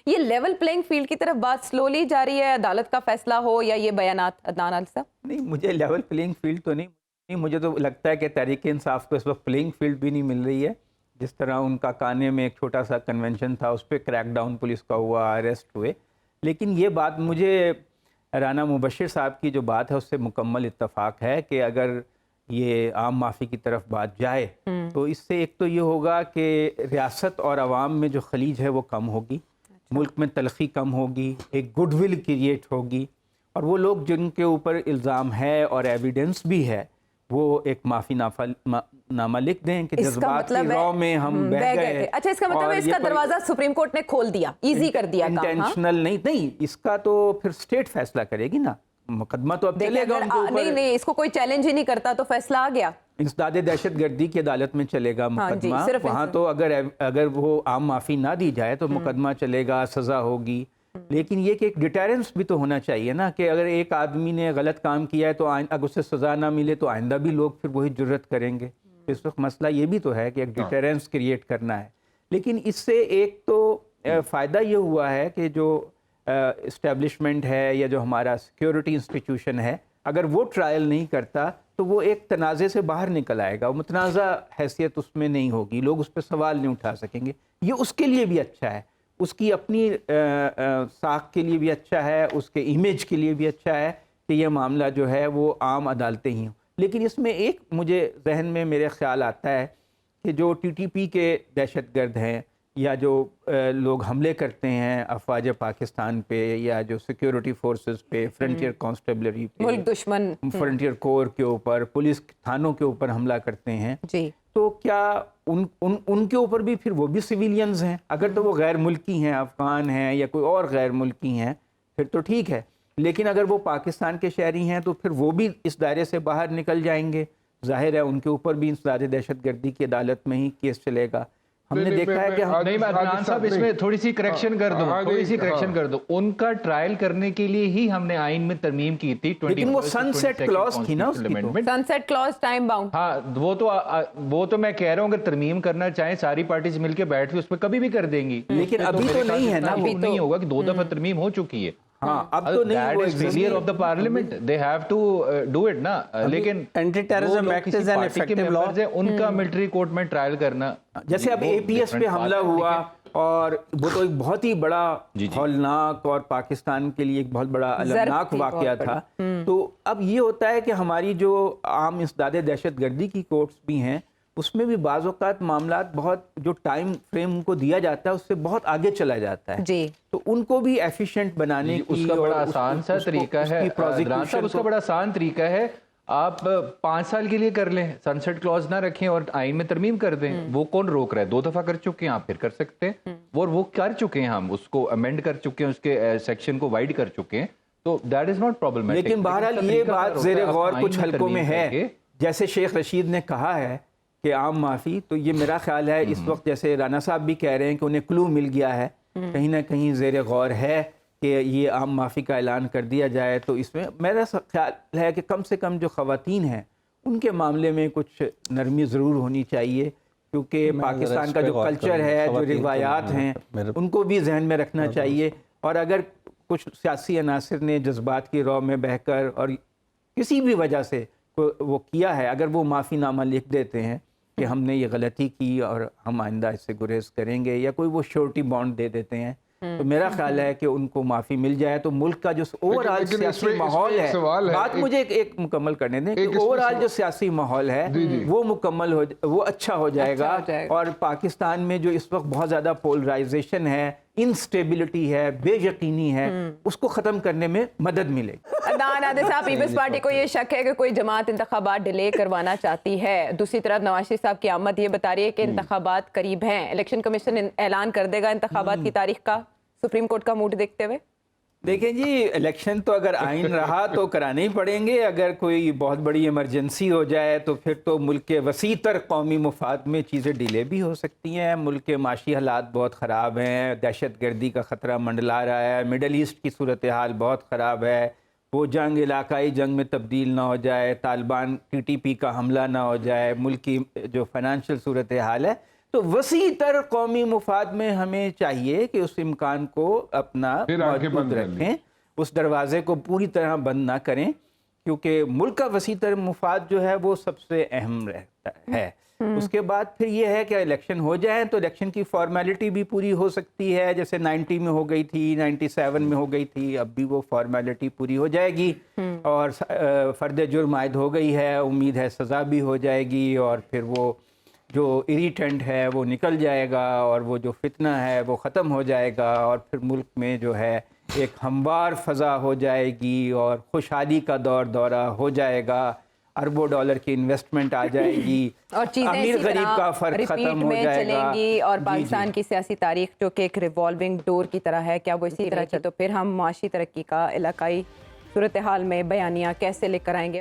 یہ level playing field کی طرف بات سلولی جا رہی ہے، عدالت کا فیصلہ ہو یا یہ بیانات؟ عدنان عادل صاحب نہیں، مجھے لیول پلینگ فیلڈ تو نہیں، مجھے تو لگتا ہے کہ تحریک انصاف کو اس وقت پلینگ فیلڈ بھی نہیں مل رہی ہے. جس طرح ان کا کانے میں ایک چھوٹا سا کنونشن تھا، اس پہ کریک ڈاؤن پولیس کا ہوا، اریسٹ ہوئے. لیکن یہ بات مجھے رانا مبشر صاحب کی جو بات ہے اس سے مکمل اتفاق ہے کہ اگر یہ عام معافی کی طرف بات جائے تو اس سے ایک تو یہ ہوگا کہ ریاست اور عوام میں جو خلیج ہے وہ کم ہوگی، ملک میں تلخی کم ہوگی، ایک گڈ ول کریٹ ہوگی، اور وہ لوگ جن کے اوپر الزام ہے اور ایویڈنس بھی ہے وہ ایک معافی نامہ لکھ دیں کہ جذبات کی رو میں ہم بہہ گئے. اچھا، اس کا مطلب ہے اس کا دروازہ سپریم کورٹ نے کھول دیا، ایزی کر دیا کام. انٹینشنل نہیں، اس کا تو پھر اسٹیٹ فیصلہ کرے گی نا. مقدمہ تو اب چلے گا ان کے اوپر. نہیں، اس کو کوئی چیلنج ہی نہیں کرتا تو فیصلہ آ گیا. انسداد دہشت گردی کی عدالت میں چلے گا مقدمہ. وہاں تو اگر وہ عام معافی نہ دی جائے تو مقدمہ چلے گا، سزا ہوگی. لیکن یہ کہ ایک ڈیٹیرنس بھی تو ہونا چاہیے نا، کہ اگر ایک آدمی نے غلط کام کیا ہے تو اگر اسے سزا نہ ملے تو آئندہ بھی لوگ پھر وہی جرت کریں گے. اس وقت مسئلہ یہ بھی تو ہے کہ ایک ڈیٹیرنس کریٹ کرنا ہے. لیکن اس سے ایک تو فائدہ یہ ہوا ہے کہ جو اسٹیبلشمنٹ ہے یا جو ہمارا سیکیورٹی انسٹیٹیوشن ہے، اگر وہ ٹرائل نہیں کرتا تو وہ ایک تنازع سے باہر نکل آئے گا. متنازع حیثیت اس میں نہیں ہوگی، لوگ اس پہ سوال نہیں اٹھا سکیں گے. یہ اس کے لیے بھی اچھا ہے، اس کی اپنی ساکھ کے لیے بھی اچھا ہے، اس کے امیج کے لیے بھی اچھا ہے کہ یہ معاملہ جو ہے وہ عام عدالتیں ہی ہوں. لیکن اس میں ایک مجھے ذہن میں میرے خیال آتا ہے کہ جو ٹی ٹی پی کے دہشت گرد ہیں یا جو لوگ حملے کرتے ہیں افواج پاکستان پہ یا جو سیکیورٹی فورسز پہ، فرنٹیئر کانسٹیبلری پہ، ملک دشمن فرنٹیئر کور کے اوپر، پولیس تھانوں کے اوپر حملہ کرتے ہیں جی، تو کیا ان کے اوپر بھی پھر وہ بھی سویلینز ہیں؟ اگر تو وہ غیر ملکی ہیں، افغان ہیں یا کوئی اور غیر ملکی ہیں پھر تو ٹھیک ہے. لیکن اگر وہ پاکستان کے شہری ہیں تو پھر وہ بھی اس دائرے سے باہر نکل جائیں گے. ظاہر ہے ان کے اوپر بھی انسداد دہشت گردی کی عدالت میں ہی کیس چلے گا. ہم نے دیکھا ہے کہ نہیں، میں عدنان صاحب اس میں تھوڑی سی کریکشن کر دوں. ان کا ٹرائل کرنے کے لیے ہی ہم نے آئین میں ترمیم کی تھی. لیکن وہ سن سیٹ کلاس تھی نا اس کی تو. سن سیٹ کلاس ٹائم باؤنڈ. ہاں، وہ تو میں کہہ رہا ہوں اگر ترمیم کرنا چاہیں ساری پارٹیز مل کے بیٹھ کے اس میں کبھی بھی کر دیں گی. لیکن ابھی تو نہیں ہے نا، ابھی نہیں ہوگا کہ 2 دفعہ ترمیم ہو چکی ہے. ہاں، اب تو نہیں، وہ failure of the parliament, they have to do it نا. لیکن anti terrorism act is an effective law, ان کا ملٹری کورٹ میں ٹرائل کرنا. جیسے اب اے پی ایس پہ حملہ ہوا اور وہ تو ایک بہت ہی بڑا ہولناک اور پاکستان کے لیے ایک بہت بڑا المناک واقعہ تھا. تو اب یہ ہوتا ہے کہ ہماری جو عام انسداد دہشت گردی کی کورٹس بھی ہیں اس میں بھی بعض اوقات معاملات بہت جو ٹائم فریم ان کو دیا جاتا ہے اس سے بہت آگے چلا جاتا ہے. جی، تو ان کو بھی ایفیشینٹ بنانے کی اس کا بڑا آسان سا طریقہ ہے. اس کا بڑا آسان طریقہ ہے، آپ 5 سال کے لیے کر لیں، سن سیٹ کلوز نہ رکھیں اور آئین میں ترمیم کر دیں. وہ کون روک رہا ہے؟ 2 دفعہ کر چکے ہیں آپ، پھر کر سکتے ہیں. وہ کر چکے ہیں، ہم اس کو امینڈ کر چکے ہیں، اس کے سیکشن کو وائڈ کر چکے ہیں. تو دیٹ از ناٹ پرابلمیٹک. لیکن بہرحال یہ بات زیر غور کچھ حلقوں میں ہے، جیسے شیخ رشید نے کہا ہے کہ عام معافی، تو یہ میرا خیال ہے اس وقت جیسے رانا صاحب بھی کہہ رہے ہیں کہ انہیں کلو مل گیا ہے، کہیں نہ کہیں زیر غور ہے کہ یہ عام معافی کا اعلان کر دیا جائے. تو اس میں میرا خیال ہے کہ کم سے کم جو خواتین ہیں ان کے معاملے میں کچھ نرمی ضرور ہونی چاہیے، کیونکہ پاکستان کا جو کلچر ہے، جو روایات ہیں، ان کو بھی ذہن میں رکھنا چاہیے. اور اگر کچھ سیاسی عناصر نے جذبات کی رو میں بہہ کر اور کسی بھی وجہ سے وہ کیا ہے، اگر وہ معافی نامہ لکھ دیتے ہیں کہ ہم نے یہ غلطی کی اور ہم آئندہ اس سے گریز کریں گے، یا کوئی وہ شورٹی بانڈ دے دیتے ہیں، تو میرا خیال ہے کہ ان کو معافی مل جائے تو ملک کا جو اوور آل سیاسی ماحول ہے، بات مجھے ایک مکمل کرنے دیں، کہ اوور آل جو سیاسی ماحول ہے وہ مکمل وہ اچھا ہو جائے گا. اور پاکستان میں جو اس وقت بہت زیادہ پولرائزیشن ہے، انسٹیبلٹی ہے، بے یقینی ہے، اس کو ختم کرنے میں مدد ملے. عدنان عادل صاحب، پیپلز پارٹی کو یہ شک ہے کہ کوئی جماعت انتخابات ڈیلے کروانا چاہتی ہے. دوسری طرف نواز شریف صاحب کی آمد یہ بتا رہی ہے کہ انتخابات قریب ہیں، الیکشن کمیشن اعلان کر دے گا انتخابات کی تاریخ کا. سپریم کورٹ کا موڈ دیکھتے ہوئے دیکھیں جی، الیکشن تو اگر آئین رہا تو کرانے ہی پڑیں گے. اگر کوئی بہت بڑی ایمرجنسی ہو جائے تو پھر تو ملک کے وسیع تر قومی مفاد میں چیزیں ڈیلے بھی ہو سکتی ہیں. ملک کے معاشی حالات بہت خراب ہیں، دہشت گردی کا خطرہ منڈلا رہا ہے، مڈل ایسٹ کی صورتحال بہت خراب ہے. وہ جنگ علاقائی جنگ میں تبدیل نہ ہو جائے، طالبان ٹی ٹی پی کا حملہ نہ ہو جائے، ملک کی جو فائنانشیل صورتحال ہے. تو وسیع تر قومی مفاد میں ہمیں چاہیے کہ اس امکان کو اپنا پھر آنکھیں موجود بند کر لیں۔ رکھیں، اس دروازے کو پوری طرح بند نہ کریں، کیونکہ ملک کا وسیع تر مفاد جو ہے وہ سب سے اہم رہتا ہے۔ اس کے بعد پھر یہ ہے کہ الیکشن ہو جائیں تو الیکشن کی فارمیلٹی بھی پوری ہو سکتی ہے، جیسے 90 میں ہو گئی تھی، 97 میں ہو گئی تھی، اب بھی وہ فارمیلٹی پوری ہو جائے گی، اور فرد جرم عائد ہو گئی ہے، امید ہے سزا بھی ہو جائے گی، اور پھر وہ جو اریٹینٹ ہے وہ نکل جائے گا، اور وہ جو فتنہ ہے وہ ختم ہو جائے گا، اور پھر ملک میں جو ہے ایک ہموار فضا ہو جائے گی، اور خوشحالی کا دورہ ہو جائے گا، اربوں ڈالر کی انویسٹمنٹ آ جائے گی، اور چیزیں امیر اسی غریب کا طرح فرق ریپیٹ ختم ہو میں جائے چلیں گا گی، اور جی، پاکستان کی سیاسی تاریخ جو کہ ایک ریوالونگ ڈور کی طرح ہے، کیا وہ اسی طرح کی؟ تو پھر ہم معاشی ترقی کا علاقائی صورتحال میں بیانیہ کیسے لے کر آئیں گے؟